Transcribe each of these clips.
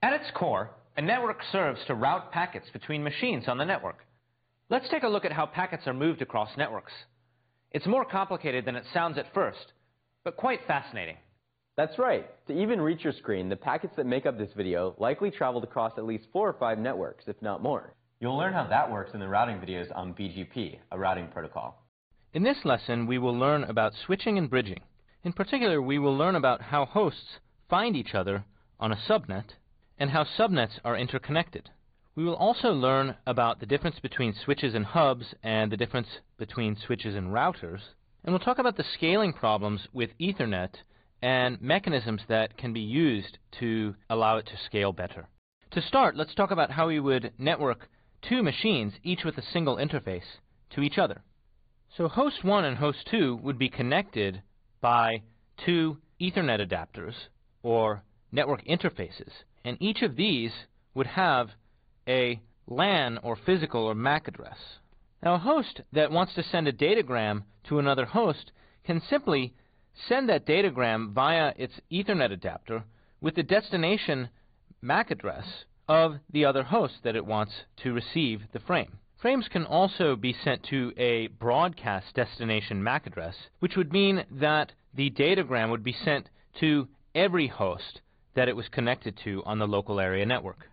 At its core, a network serves to route packets between machines on the network. Let's take a look at how packets are moved across networks. It's more complicated than it sounds at first, but quite fascinating. That's right. To even reach your screen, the packets that make up this video likely traveled across at least 4 or 5 networks, if not more. You'll learn how that works in the routing videos on BGP, a routing protocol. In this lesson, we will learn about switching and bridging. In particular, we will learn about how hosts find each other on a subnet and how subnets are interconnected. We will also learn about the difference between switches and hubs and the difference between switches and routers. And we'll talk about the scaling problems with Ethernet and mechanisms that can be used to allow it to scale better. To start, let's talk about how we would network 2 machines, each with a single interface, to each other. So host 1 and host 2 would be connected by 2 Ethernet adapters, or network interfaces, and each of these would have a LAN, or physical, or MAC address. Now, a host that wants to send a datagram to another host can simply send that datagram via its Ethernet adapter with the destination MAC address of the other host that it wants to receive the frame. Frames can also be sent to a broadcast destination MAC address, which would mean that the datagram would be sent to every host that it was connected to on the local area network.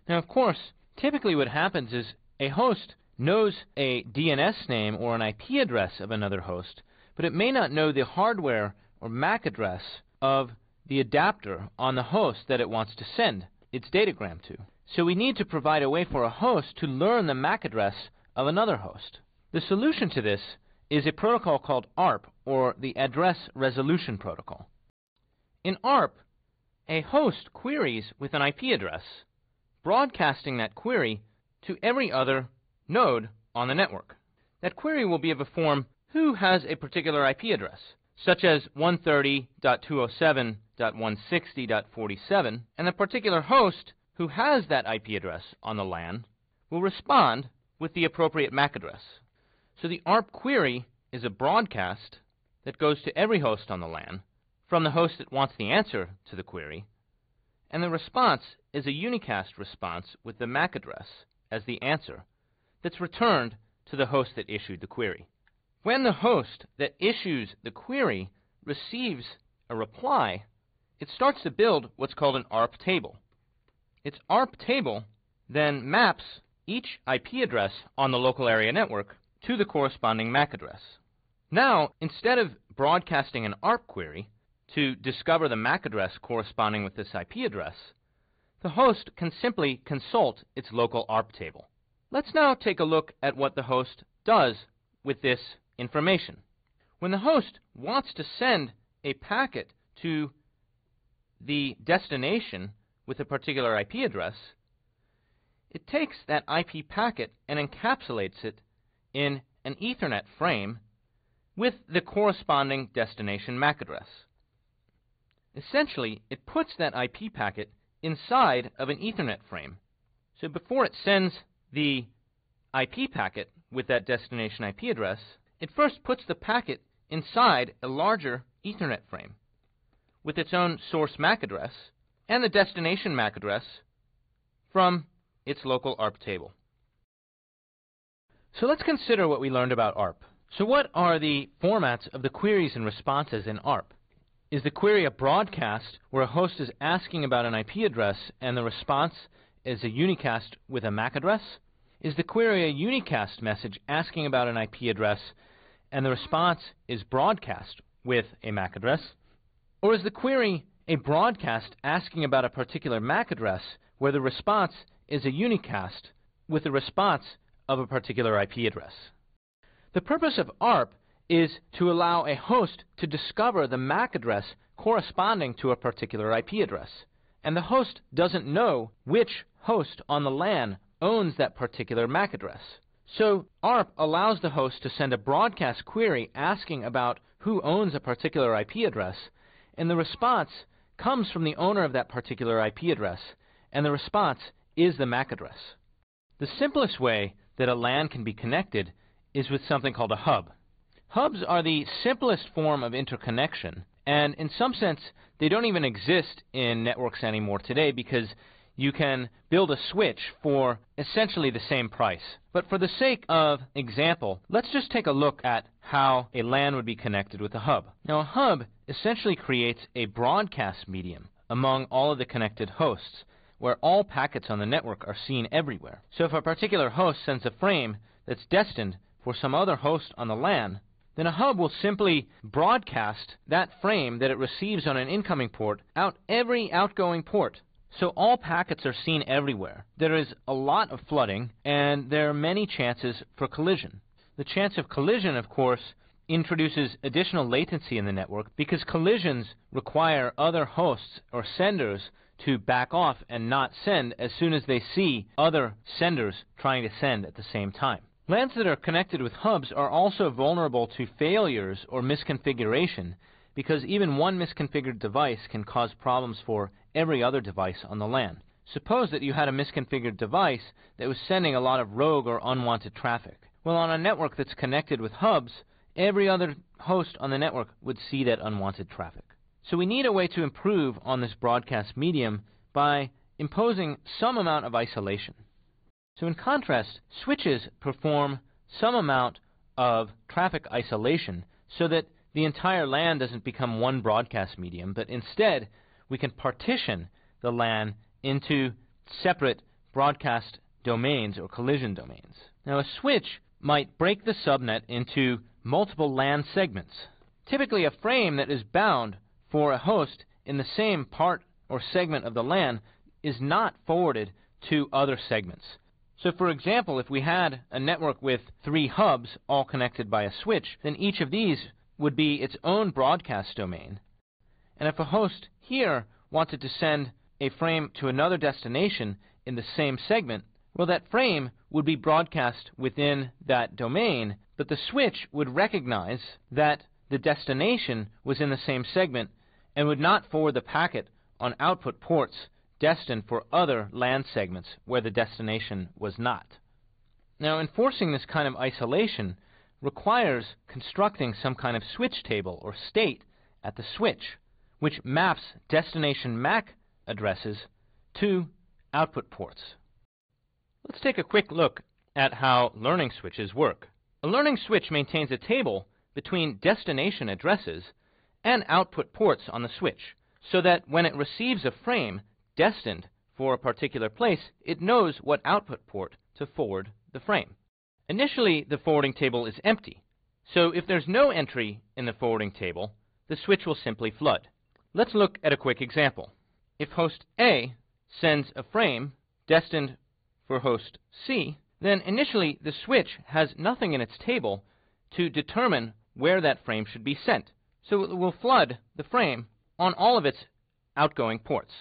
Now, of course, typically what happens is a host knows a DNS name or an IP address of another host, but it may not know the hardware or MAC address of the adapter on the host that it wants to send its datagram to. So we need to provide a way for a host to learn the MAC address of another host. The solution to this is a protocol called ARP, or the Address Resolution Protocol. In ARP, a host queries with an IP address, broadcasting that query to every other node on the network. That query will be of a form, who has a particular IP address, such as 130.207.160.47, and the particular host who has that IP address on the LAN will respond with the appropriate MAC address. So the ARP query is a broadcast that goes to every host on the LAN from the host that wants the answer to the query, and the response is a unicast response with the MAC address as the answer that's returned to the host that issued the query. When the host that issues the query receives a reply, it starts to build what's called an ARP table. Its ARP table then maps each IP address on the local area network to the corresponding MAC address. Now, instead of broadcasting an ARP query to discover the MAC address corresponding with this IP address, the host can simply consult its local ARP table. Let's now take a look at what the host does with this information. When the host wants to send a packet to the destination with a particular IP address, it takes that IP packet and encapsulates it in an Ethernet frame with the corresponding destination MAC address. Essentially, it puts that IP packet inside of an Ethernet frame. So before it sends the IP packet with that destination IP address, it first puts the packet inside a larger Ethernet frame with its own source MAC address and the destination MAC address from its local ARP table. So let's consider what we learned about ARP. So what are the formats of the queries and responses in ARP? Is the query a broadcast where a host is asking about an IP address and the response is a unicast with a MAC address? Is the query a unicast message asking about an IP address and the response is broadcast with a MAC address? Or is the query a broadcast asking about a particular MAC address where the response is a unicast with the response of a particular IP address? The purpose of ARP is to allow a host to discover the MAC address corresponding to a particular IP address, and the host doesn't know which host on the LAN owns that particular MAC address. So ARP allows the host to send a broadcast query asking about who owns a particular IP address, and the response comes from the owner of that particular IP address, and the response is the MAC address. The simplest way that a LAN can be connected is with something called a hub. Hubs are the simplest form of interconnection, and in some sense, they don't even exist in networks anymore today because you can build a switch for essentially the same price. But for the sake of example, let's just take a look at how a LAN would be connected with a hub. Now, a hub essentially creates a broadcast medium among all of the connected hosts, where all packets on the network are seen everywhere. So if a particular host sends a frame that's destined for some other host on the LAN, then a hub will simply broadcast that frame that it receives on an incoming port out every outgoing port. So all packets are seen everywhere. There is a lot of flooding, and there are many chances for collision. The chance of collision, of course, introduces additional latency in the network because collisions require other hosts or senders to back off and not send as soon as they see other senders trying to send at the same time. LANs that are connected with hubs are also vulnerable to failures or misconfiguration because even one misconfigured device can cause problems for every other device on the LAN. Suppose that you had a misconfigured device that was sending a lot of rogue or unwanted traffic. Well, on a network that's connected with hubs, every other host on the network would see that unwanted traffic. So we need a way to improve on this broadcast medium by imposing some amount of isolation. So in contrast, switches perform some amount of traffic isolation so that the entire LAN doesn't become one broadcast medium, but instead we can partition the LAN into separate broadcast domains or collision domains. Now, a switch might break the subnet into multiple LAN segments. Typically, a frame that is bound for a host in the same part or segment of the LAN is not forwarded to other segments. So for example, if we had a network with 3 hubs all connected by a switch, then each of these would be its own broadcast domain. And if a host here wanted to send a frame to another destination in the same segment, well, that frame would be broadcast within that domain, but the switch would recognize that the destination was in the same segment and would not forward the packet on output ports destined for other LAN segments where the destination was not. Now, enforcing this kind of isolation requires constructing some kind of switch table or state at the switch, which maps destination MAC addresses to output ports. Let's take a quick look at how learning switches work. A learning switch maintains a table between destination addresses and output ports on the switch, so that when it receives a frame destined for a particular place, it knows what output port to forward the frame. Initially, the forwarding table is empty, so if there's no entry in the forwarding table, the switch will simply flood. Let's look at a quick example. If host A sends a frame destined for host C, then initially the switch has nothing in its table to determine where that frame should be sent, so it will flood the frame on all of its outgoing ports.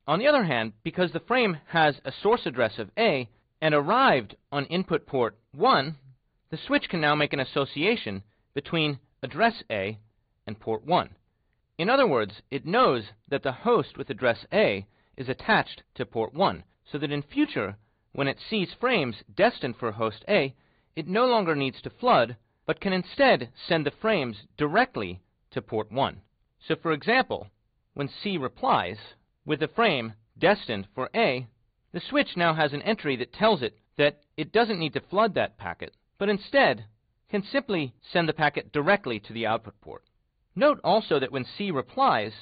On the other hand, because the frame has a source address of A and arrived on input port 1, the switch can now make an association between address A and port 1. In other words, it knows that the host with address A is attached to port 1, so that in future, when it sees frames destined for host A, it no longer needs to flood, but can instead send the frames directly to port 1. So for example, when C replies with a frame destined for A, the switch now has an entry that tells it that it doesn't need to flood that packet, but instead can simply send the packet directly to the output port. Note also that when C replies,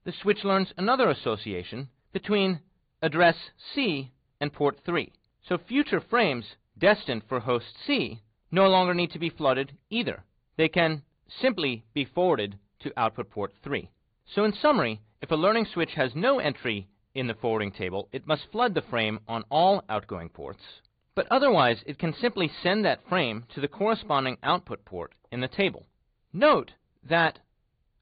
the switch learns another association between address C and port 3. So future frames destined for host C no longer need to be flooded either. They can simply be forwarded to output port 3. So in summary, if a learning switch has no entry in the forwarding table, it must flood the frame on all outgoing ports, but otherwise it can simply send that frame to the corresponding output port in the table. Note that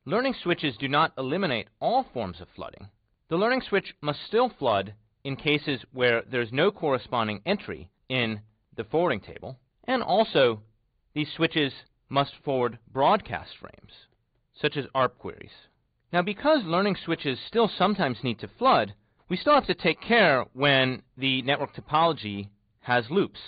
learning switches do not eliminate all forms of flooding. The learning switch must still flood in cases where there's no corresponding entry in the forwarding table, and also these switches must forward broadcast frames, such as ARP queries. Now, because learning switches still sometimes need to flood, we still have to take care when the network topology has loops.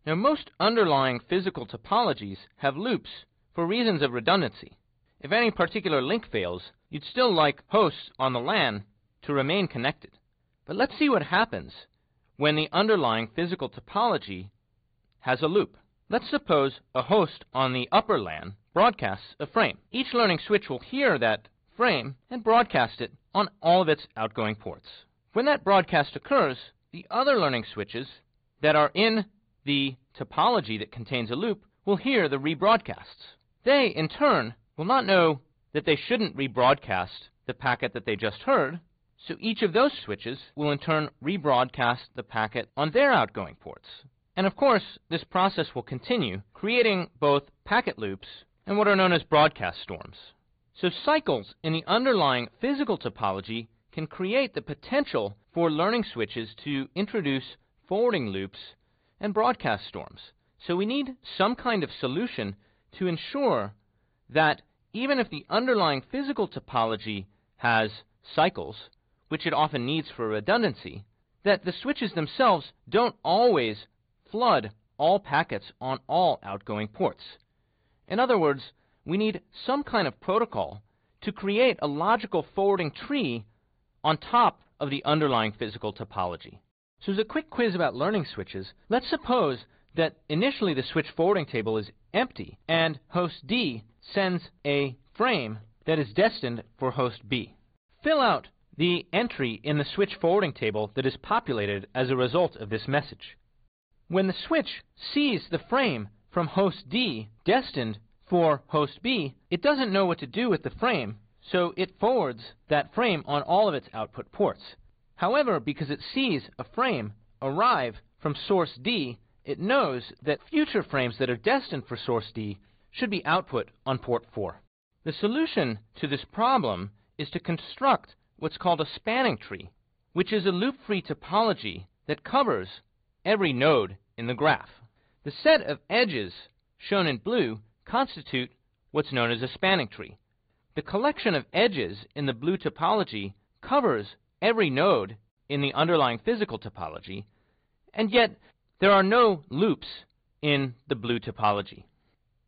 Now, most underlying physical topologies have loops for reasons of redundancy. If any particular link fails, you'd still like hosts on the LAN to remain connected. But let's see what happens when the underlying physical topology has a loop. Let's suppose a host on the upper LAN broadcasts a frame. Each learning switch will hear that frame and broadcast it on all of its outgoing ports. When that broadcast occurs, the other learning switches that are in the topology that contains a loop will hear the rebroadcasts. They, in turn, will not know that they shouldn't rebroadcast the packet that they just heard, so each of those switches will in turn rebroadcast the packet on their outgoing ports. And of course, this process will continue, creating both packet loops and what are known as broadcast storms. So cycles in the underlying physical topology can create the potential for learning switches to introduce forwarding loops and broadcast storms. So we need some kind of solution to ensure that even if the underlying physical topology has cycles, which it often needs for redundancy, that the switches themselves don't always flood all packets on all outgoing ports. In other words, we need some kind of protocol to create a logical forwarding tree on top of the underlying physical topology. So as a quick quiz about learning switches, let's suppose that initially the switch forwarding table is empty and host D sends a frame that is destined for host B. Fill out the entry in the switch forwarding table that is populated as a result of this message. When the switch sees the frame from host D destined for host B, it doesn't know what to do with the frame, so it forwards that frame on all of its output ports. However, because it sees a frame arrive from source D, it knows that future frames that are destined for source D should be output on port 4. The solution to this problem is to construct what's called a spanning tree, which is a loop-free topology that covers every node in the graph. The set of edges shown in blue constitute what's known as a spanning tree. The collection of edges in the blue topology covers every node in the underlying physical topology, and yet there are no loops in the blue topology.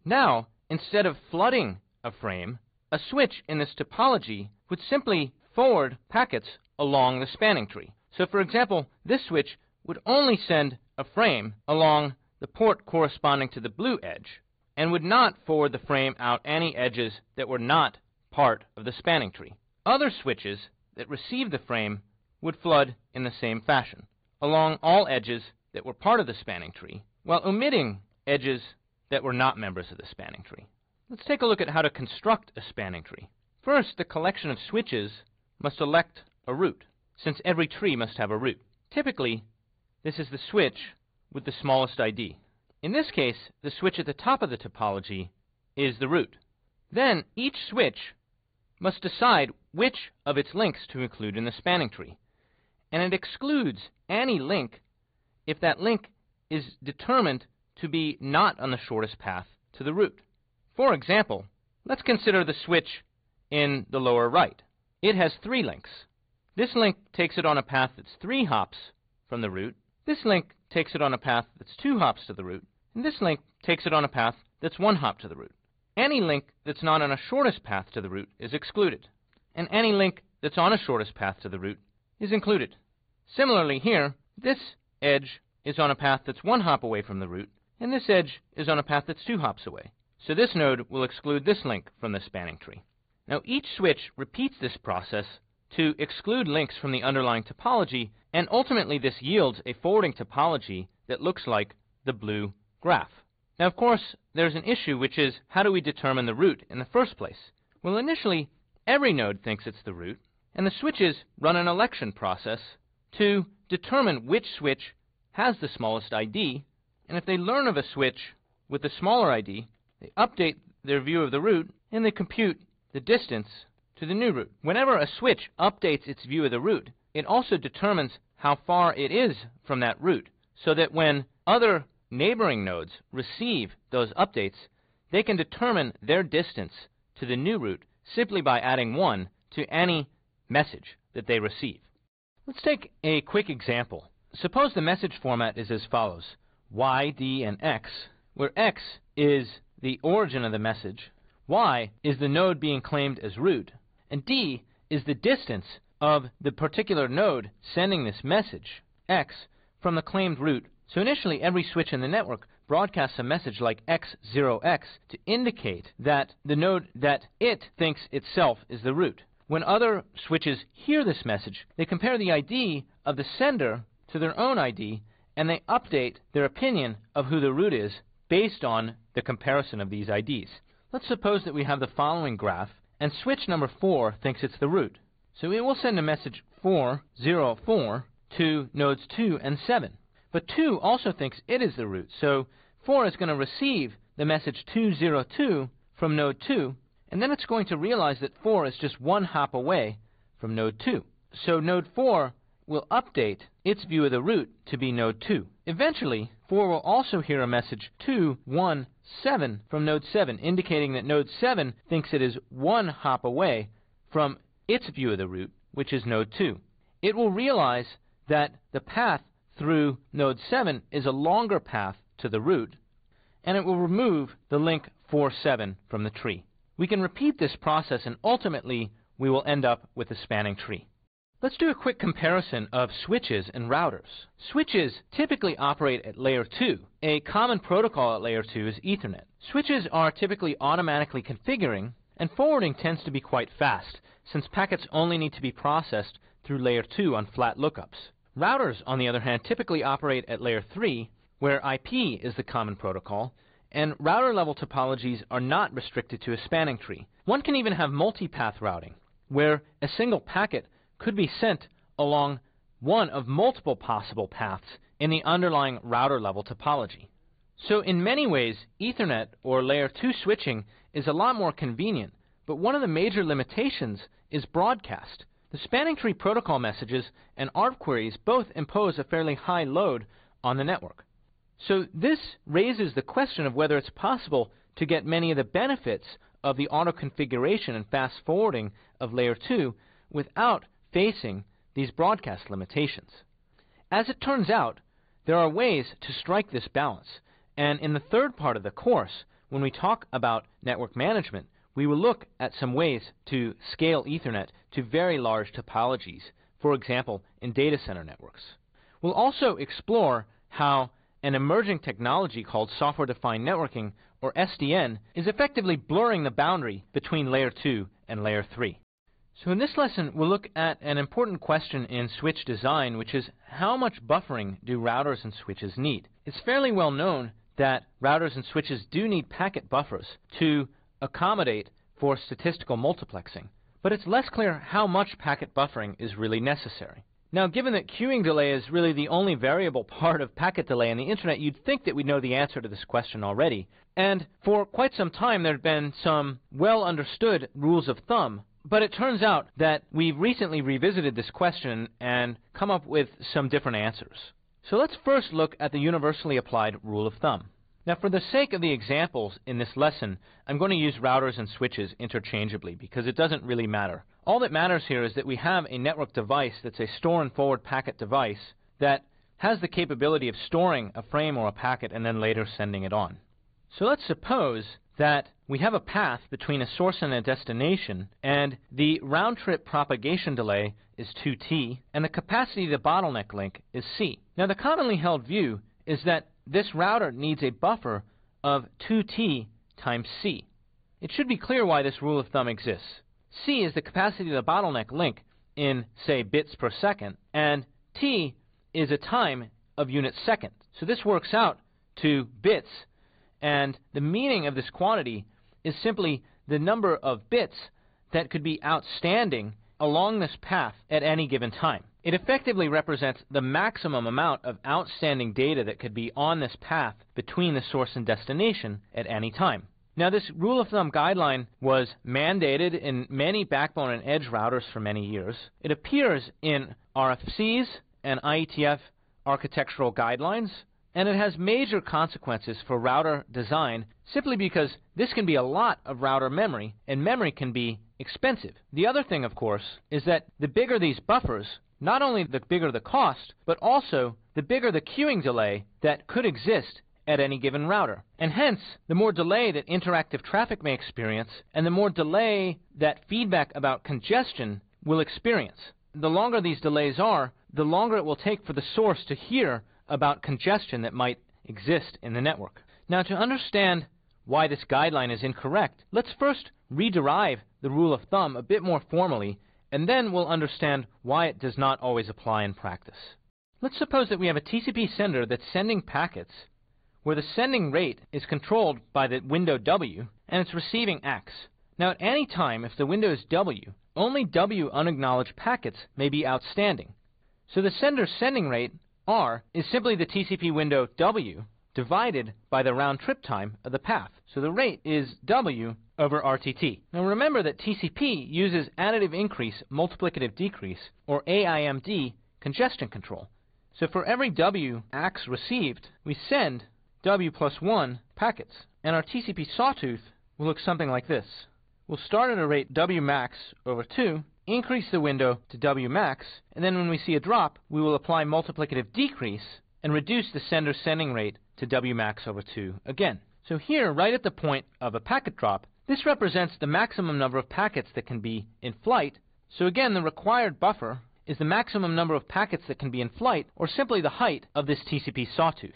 Now, instead of flooding a frame, a switch in this topology would simply forward packets along the spanning tree. So for example, this switch would only send a frame along the port corresponding to the blue edge, and would not forward the frame out any edges that were not part of the spanning tree. Other switches that received the frame would flood in the same fashion, along all edges that were part of the spanning tree, while omitting edges that were not members of the spanning tree. Let's take a look at how to construct a spanning tree. First, the collection of switches must elect a root, since every tree must have a root. Typically, this is the switch with the smallest ID. In this case, the switch at the top of the topology is the root. Then, each switch must decide which of its links to include in the spanning tree, and it excludes any link if that link is determined to be not on the shortest path to the root. For example, let's consider the switch in the lower right. It has 3 links. This link takes it on a path that's 3 hops from the root. This link takes it on a path that's 2 hops to the root. And this link takes it on a path that's 1 hop to the root. Any link that's not on a shortest path to the root is excluded, and any link that's on a shortest path to the root is included. Similarly here, this edge is on a path that's 1 hop away from the root, and this edge is on a path that's 2 hops away. So this node will exclude this link from the spanning tree. Now each switch repeats this process to exclude links from the underlying topology, and ultimately this yields a forwarding topology that looks like the blue graph. Now, of course, there's an issue, which is how do we determine the root in the first place? Well, initially, every node thinks it's the root, and the switches run an election process to determine which switch has the smallest ID, and if they learn of a switch with the smaller ID, they update their view of the root, and they compute the distance to the new root. Whenever a switch updates its view of the root, it also determines how far it is from that root, so that when other neighboring nodes receive those updates, they can determine their distance to the new root simply by adding 1 to any message that they receive. Let's take a quick example. Suppose the message format is as follows: Y, D, and X, where X is the origin of the message, Y is the node being claimed as root, and D is the distance of the particular node sending this message, x, from the claimed root. So initially, every switch in the network broadcasts a message like x0x to indicate that the node that it thinks itself is the root. When other switches hear this message, they compare the ID of the sender to their own ID, and they update their opinion of who the root is based on the comparison of these IDs. Let's suppose that we have the following graph, and switch number 4 thinks it's the root. So it will send a message 404 to nodes 2 and 7. But 2 also thinks it is the root, so 4 is going to receive the message 202 from node 2, and then it's going to realize that 4 is just one hop away from node 2. So node 4 will update its view of the root to be node 2. Eventually, 4 will also hear a message 217 from node 7, indicating that node 7 thinks it is one hop away from its view of the root, which is node 2. It will realize that the path through node 7 is a longer path to the root, and it will remove the link 47 from the tree. We can repeat this process, and ultimately we will end up with a spanning tree. Let's do a quick comparison of switches and routers. Switches typically operate at layer 2. A common protocol at layer 2 is Ethernet. Switches are typically automatically configuring, and forwarding tends to be quite fast, since packets only need to be processed through layer 2 on flat lookups. Routers, on the other hand, typically operate at layer 3, where IP is the common protocol, and router-level topologies are not restricted to a spanning tree. One can even have multipath routing, where a single packet could be sent along one of multiple possible paths in the underlying router-level topology. So in many ways, Ethernet or layer 2 switching is a lot more convenient, but one of the major limitations is broadcast. The spanning tree protocol messages and ARP queries both impose a fairly high load on the network. So this raises the question of whether it's possible to get many of the benefits of the auto-configuration and fast forwarding of layer 2 without facing these broadcast limitations. As it turns out, there are ways to strike this balance, and in the third part of the course, when we talk about network management, we will look at some ways to scale Ethernet to very large topologies, for example, in data center networks. We'll also explore how an emerging technology called software-defined networking, or SDN, is effectively blurring the boundary between layer 2 and layer 3. So in this lesson, we'll look at an important question in switch design, which is how much buffering do routers and switches need? It's fairly well known that routers and switches do need packet buffers to accommodate for statistical multiplexing, but it's less clear how much packet buffering is really necessary. Now, given that queuing delay is really the only variable part of packet delay in the Internet, you'd think that we'd know the answer to this question already. And for quite some time, there have been some well-understood rules of thumb, but it turns out that we've recently revisited this question and come up with some different answers. So let's first look at the universally applied rule of thumb. Now, for the sake of the examples in this lesson, I'm going to use routers and switches interchangeably because it doesn't really matter. All that matters here is that we have a network device that's a store and forward packet device that has the capability of storing a frame or a packet and then later sending it on. So let's suppose that we have a path between a source and a destination, and the round-trip propagation delay is 2t, and the capacity of the bottleneck link is c. Now, the commonly held view is that this router needs a buffer of 2t times c. It should be clear why this rule of thumb exists. C is the capacity of the bottleneck link in, say, bits per second, and t is a time of units second. So this works out to bits, and the meaning of this quantity is simply the number of bits that could be outstanding along this path at any given time. It effectively represents the maximum amount of outstanding data that could be on this path between the source and destination at any time. Now, this rule of thumb guideline was mandated in many backbone and edge routers for many years. It appears in RFCs and IETF architectural guidelines, and it has major consequences for router design simply because this can be a lot of router memory, and memory can be expensive. The other thing, of course, is that the bigger these buffers, not only the bigger the cost, but also the bigger the queuing delay that could exist at any given router. And hence, the more delay that interactive traffic may experience, and the more delay that feedback about congestion will experience. the longer these delays are, the longer it will take for the source to hear about congestion that might exist in the network. Now, to understand why this guideline is incorrect, let's first rederive the rule of thumb a bit more formally, and then we'll understand why it does not always apply in practice. Let's suppose that we have a TCP sender that's sending packets where the sending rate is controlled by the window W, and it's receiving X. Now, at any time, if the window is W, only W unacknowledged packets may be outstanding. So the sender's sending rate, R, is simply the TCP window W divided by the round-trip time of the path. So the rate is W over RTT. Now remember that TCP uses additive increase, multiplicative decrease, or AIMD, congestion control. So for every W AX received, we send W plus 1 packets. And our TCP sawtooth will look something like this. We'll start at a rate W max over 2, increase the window to W max, and then when we see a drop, we will apply multiplicative decrease and reduce the sender's sending rate to W max over 2 again. So here, right at the point of a packet drop, this represents the maximum number of packets that can be in flight. So again, the required buffer is the maximum number of packets that can be in flight, or simply the height of this TCP sawtooth.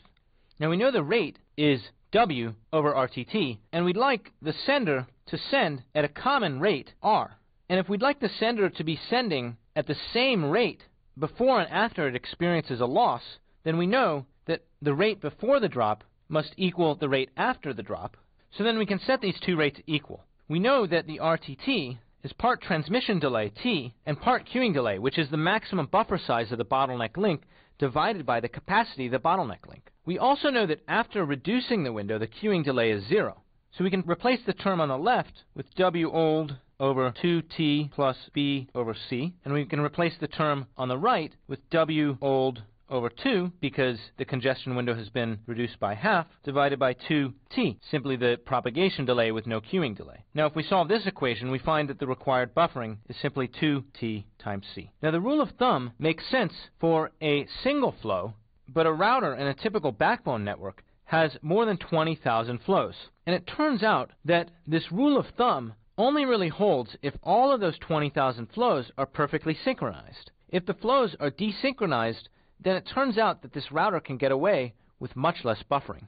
Now we know the rate is W over RTT, and we'd like the sender to send at a common rate, R. And if we'd like the sender to be sending at the same rate before and after it experiences a loss, then we know that the rate before the drop must equal the rate after the drop. So then we can set these two rates equal. We know that the RTT is part transmission delay, T, and part queuing delay, which is the maximum buffer size of the bottleneck link divided by the capacity of the bottleneck link. We also know that after reducing the window, the queuing delay is 0. So we can replace the term on the left with W old over 2T plus B over C, and we can replace the term on the right with W old over 2, because the congestion window has been reduced by half, divided by 2T, simply the propagation delay with no queuing delay. Now, if we solve this equation, we find that the required buffering is simply 2T times C. Now, the rule of thumb makes sense for a single flow, but a router in a typical backbone network has more than 20,000 flows. And it turns out that this rule of thumb only really holds if all of those 20,000 flows are perfectly synchronized. If the flows are desynchronized, then it turns out that this router can get away with much less buffering.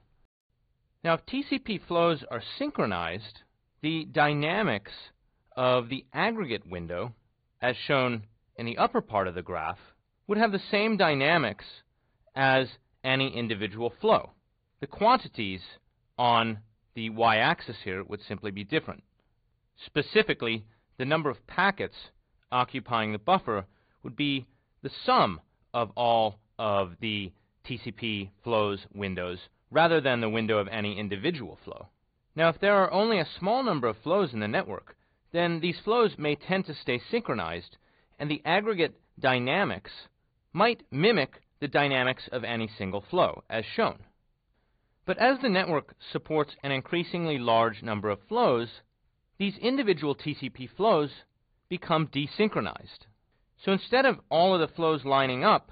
Now, if TCP flows are synchronized, the dynamics of the aggregate window, as shown in the upper part of the graph, would have the same dynamics as any individual flow. The quantities on the y-axis here would simply be different. Specifically, the number of packets occupying the buffer would be the sum of all of the TCP flows windows rather than the window of any individual flow. Now, if there are only a small number of flows in the network, then these flows may tend to stay synchronized, and the aggregate dynamics might mimic the dynamics of any single flow, as shown. But as the network supports an increasingly large number of flows, these individual TCP flows become desynchronized. So instead of all of the flows lining up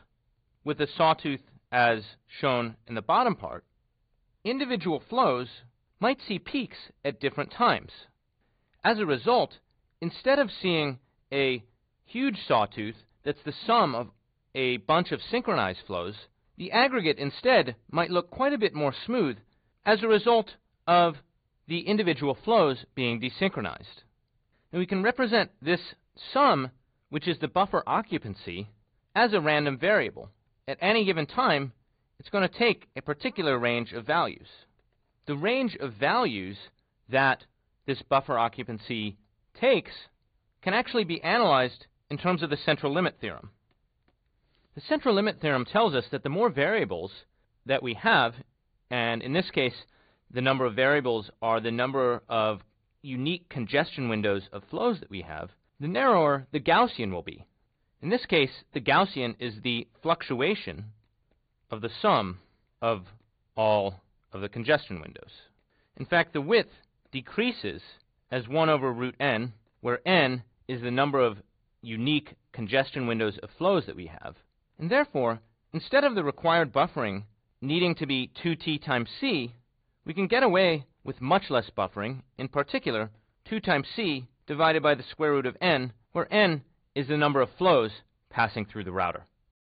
with the sawtooth as shown in the bottom part, individual flows might see peaks at different times. As a result, instead of seeing a huge sawtooth that's the sum of a bunch of synchronized flows, the aggregate instead might look quite a bit more smooth as a result of the individual flows being desynchronized. And we can represent this sum, which is the buffer occupancy, as a random variable. At any given time, it's going to take a particular range of values. The range of values that this buffer occupancy takes can actually be analyzed in terms of the central limit theorem. The central limit theorem tells us that the more variables that we have, and in this case, the number of variables are the number of unique congestion windows of flows that we have, the narrower the Gaussian will be. In this case, the Gaussian is the fluctuation of the sum of all of the congestion windows. In fact, the width decreases as 1 over root n, where n is the number of unique congestion windows of flows that we have. And therefore, instead of the required buffering needing to be 2t times c, we can get away with much less buffering, in particular 2 times c divided by the square root of n, where n is the number of flows passing through the router.